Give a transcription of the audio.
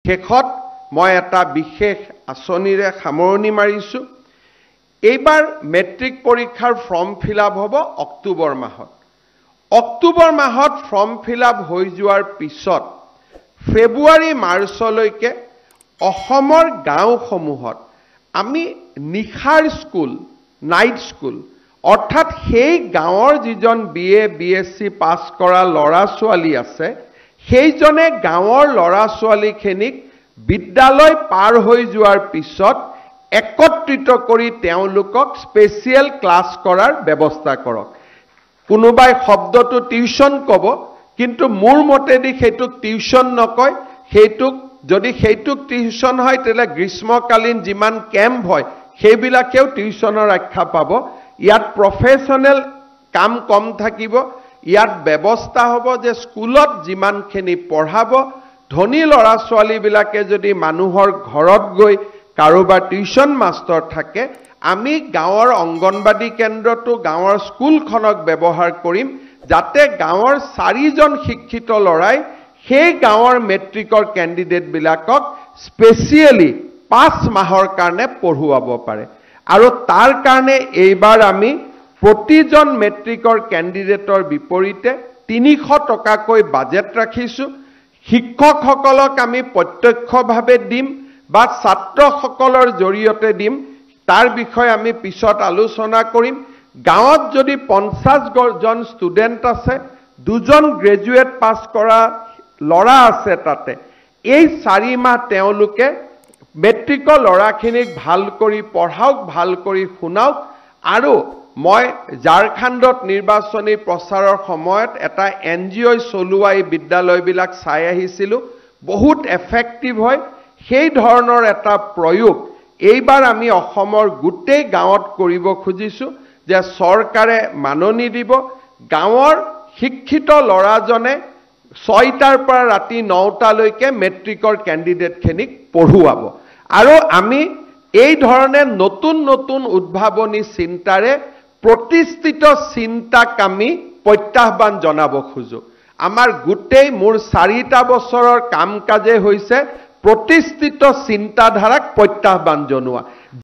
শেষত মই এটা বিশেষ আঁচনিৰে সামৰণি মাৰিছোঁ। এইবাৰ মেট্ৰিক পৰীক্ষাৰ ফৰ্ম ফিলআপ হ'ব অক্টোবৰ মাহত। অক্টোবৰ মাহত ফৰ্ম ফিলআপ হৈ যোৱাৰ পিছত ফেব্ৰুৱাৰী মাৰ্চলৈকে অসমৰ গাঁওসমূহত আমি নিশাৰ স্কুল, নাইট স্কুল, অৰ্থাৎ সেই গাঁৱৰ যিজন BA BSc পাছ কৰা ল'ৰা ছোৱালী আছে, সেইজনে গাঁৱৰ ল'ৰা ছোৱালীখিনিক বিদ্যালয় পাৰ হৈ যোৱাৰ পিছত একত্ৰিত কৰি তেওঁলোকক স্পেচিয়েল ক্লাছ কৰাৰ ব্যৱস্থা কৰক। কোনোবাই শব্দটো টিউশন ক'ব, কিন্তু মোৰ মতেদি সেইটোক টিউশন নকয়, যদি সেইটোক টিউশন হয় তেতিয়াহ'লে গ্ৰীষ্মকালীন যিমান কেম্প হয় সেইবিলাকেও টিউশনৰ আখ্যা পাব। ইয়াত প্ৰফেশ্যনেল কাম কম থাকিব। ইয়াত ব্যৱস্থা হ'ব যে স্কুলত যিমানখিনি পঢ়াব, ধনী ল'ৰা ছোৱালীবিলাকে যদি মানুহৰ ঘৰত গৈ কাৰোবাৰ টিউশন মাষ্টৰ থাকে, আমি গাঁৱৰ অংগনবাদী কেন্দ্ৰটো গাঁৱৰ স্কুলখনক ব্যৱহাৰ কৰিম, যাতে গাঁৱৰ 4জন শিক্ষিত ল'ৰাই সেই গাঁৱৰ মেট্ৰিকৰ কেণ্ডিডেটবিলাকক স্পেচিয়েলি 5 মাহৰ কাৰণে পঢ়ুৱাব পাৰে। আৰু তাৰ কাৰণে এইবাৰ আমি প্ৰতিজন মেট্ৰিকৰ কেণ্ডিডেটৰ বিপৰীতে 300 টকাকৈ বাজেট ৰাখিছোঁ। শিক্ষকসকলক আমি প্ৰত্যক্ষভাৱে দিম বা ছাত্ৰসকলৰ জৰিয়তে দিম, তাৰ বিষয়ে আমি পিছত আলোচনা কৰিম। গাঁৱত যদি 50জন ষ্টুডেণ্ট আছে, 2জন গ্ৰেজুৱেট পাছ কৰা ল'ৰা আছে, তাতে এই 4 মাহ তেওঁলোকে মেট্ৰিকৰ ল'ৰাখিনিক ভাল কৰি পঢ়াওক, ভাল কৰি শুনাওক। আৰু মই ঝাৰখণ্ডত নিৰ্বাচনী প্ৰচাৰৰ সময়ত এটা NGO চলোৱা এই বিদ্যালয়বিলাক চাই আহিছিলোঁ, বহুত এফেক্টিভ হয়। সেই ধৰণৰ এটা প্ৰয়োগ এইবাৰ আমি অসমৰ গোটেই গাঁৱত কৰিব খুজিছোঁ যে চৰকাৰে মাননি দিব, গাঁৱৰ শিক্ষিত ল'ৰাজনে 6টাৰ পৰা ৰাতি 9টালৈকে মেট্ৰিকৰ কেণ্ডিডেটখিনিক পঢ়ুৱাব। আৰু আমি এই ধৰণে নতুন নতুন উদ্ভাৱনী চিন্তাৰে প্ৰতিষ্ঠিত চিন্তাক আমি প্ৰত্যাহ্বান জনাব খোজোঁ। আমাৰ গোটেই মোৰ 4টা বছৰৰ কাম কাজে হৈছে প্ৰতিষ্ঠিত চিন্তাধাৰাক প্ৰত্যাহ্বান জনোৱা।